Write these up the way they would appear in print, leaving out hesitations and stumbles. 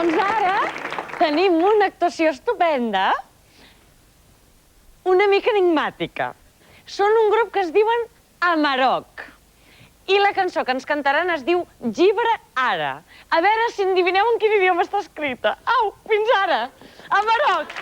Doncs ara tenim una actuació estupenda, una mica enigmàtica. Són un grup que es diuen Amarok. I la cançó que ens cantaran es diu Llibre Ara. A veure si endivineu en quin idioma està escrita. Au, fins ara! Amarok!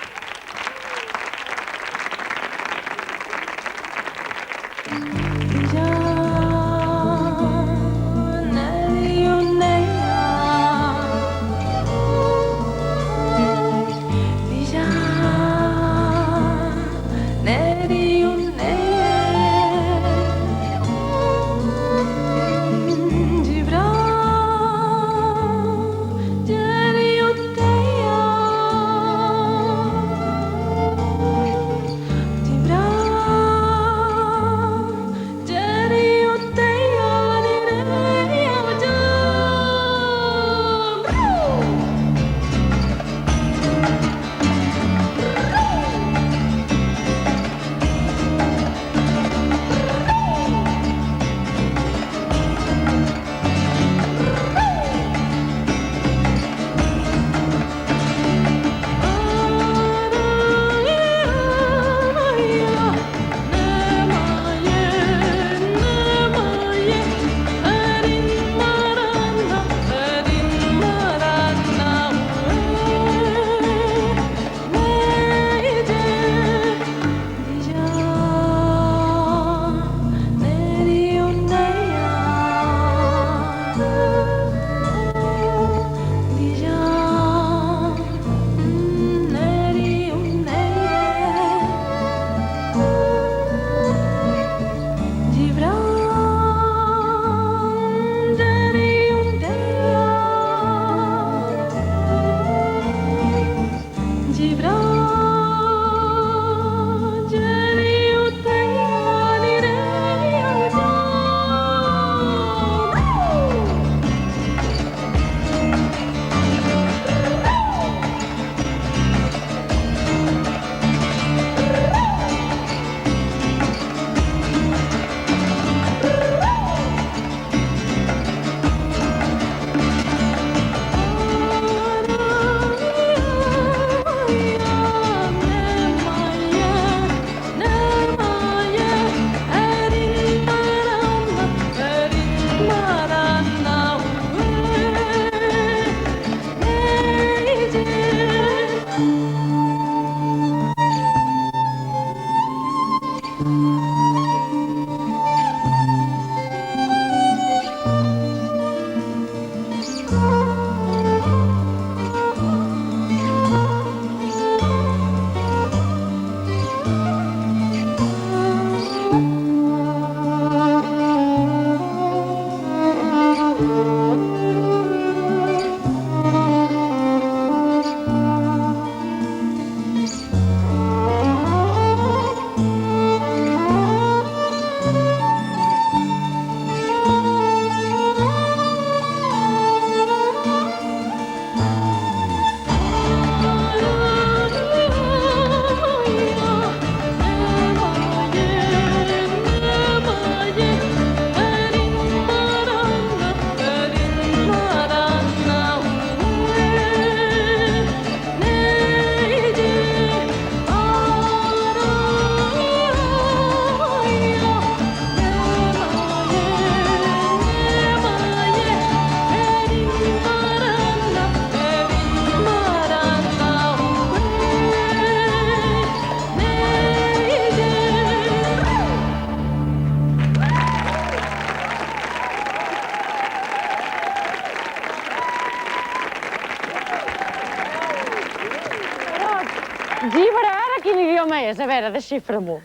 Llibre Ara, quin idioma és? A veure, desxifra-m'ho.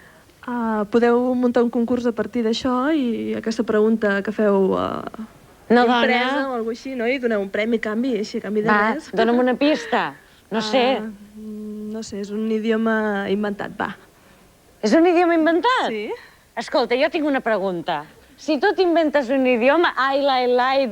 Podeu muntar un concurs a partir d'això i aquesta pregunta que feu No, impresa dona. o alguna cosa així, no? I doneu un premi a canvi, així, a canvi de Va, res. dona'm una pista. No sé. No sé, és un idioma inventat, va. És un idioma inventat? Sí. Escolta, jo tinc una pregunta. Si tu t'inventes un idioma, ai, lai, lai,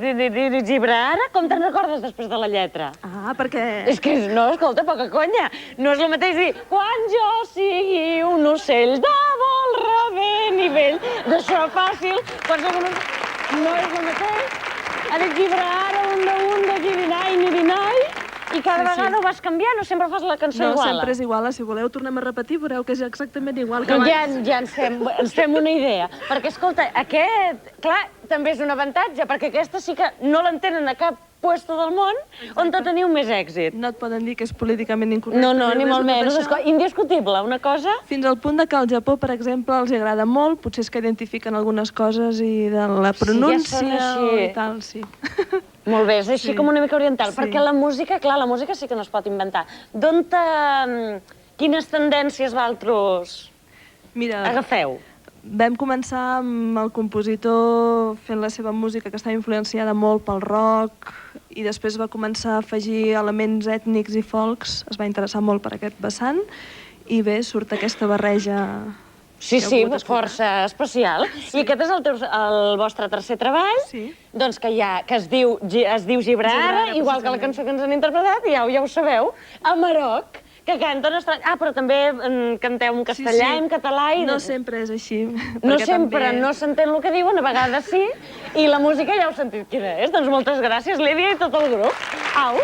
llibre ara, com te'n recordes després de la lletra? Perquè... És que, no, escolta, poca conya. No és el mateix dir, quan jo sigui un ocell de vol rebent i vell. D'això fàcil, quan som un... No és el mateix. Ha dit llibre ara, un de, girinai, nirinai. I cada vegada ho vas canviant o sempre fas la cançó No, igual? sempre és igual. Si voleu, tornem a repetir, veureu que és exactament igual que abans. Ja ens fem una idea. Perquè, escolta, aquest, clar, també és un avantatge, perquè aquesta sí que no l'entenen a cap puesto del món on te teniu més èxit. No et poden dir que és políticament incorrecte. No, ni molt menys. Indiscutible, una cosa... Fins al punt que al Japó, per exemple, els agrada molt, potser és que identifiquen algunes coses i de la pronúncia i tal, sí. Molt bé, és així com una mica oriental, perquè la música, clar, la música sí que no es pot inventar. Quines tendències vosaltres agafeu? Vam començar amb el compositor fent la seva música, que estava influenciada molt pel rock, i després va començar a afegir elements ètnics i folks, es va interessar molt per aquest vessant, i bé, surt aquesta barreja... Sí, força especial. I aquest és el vostre tercer treball, doncs que es diu Gibra Ara, igual que la cançó que ens han interpretat, ja ho sabeu, a Marroc, que canten estrany... Però també canteu en castellà i en català. No sempre és així. No sempre, no s'entén el que diuen, a vegades sí, i la música ja heu sentit quina és. Doncs moltes gràcies, Lídia, i tot el grup. Au!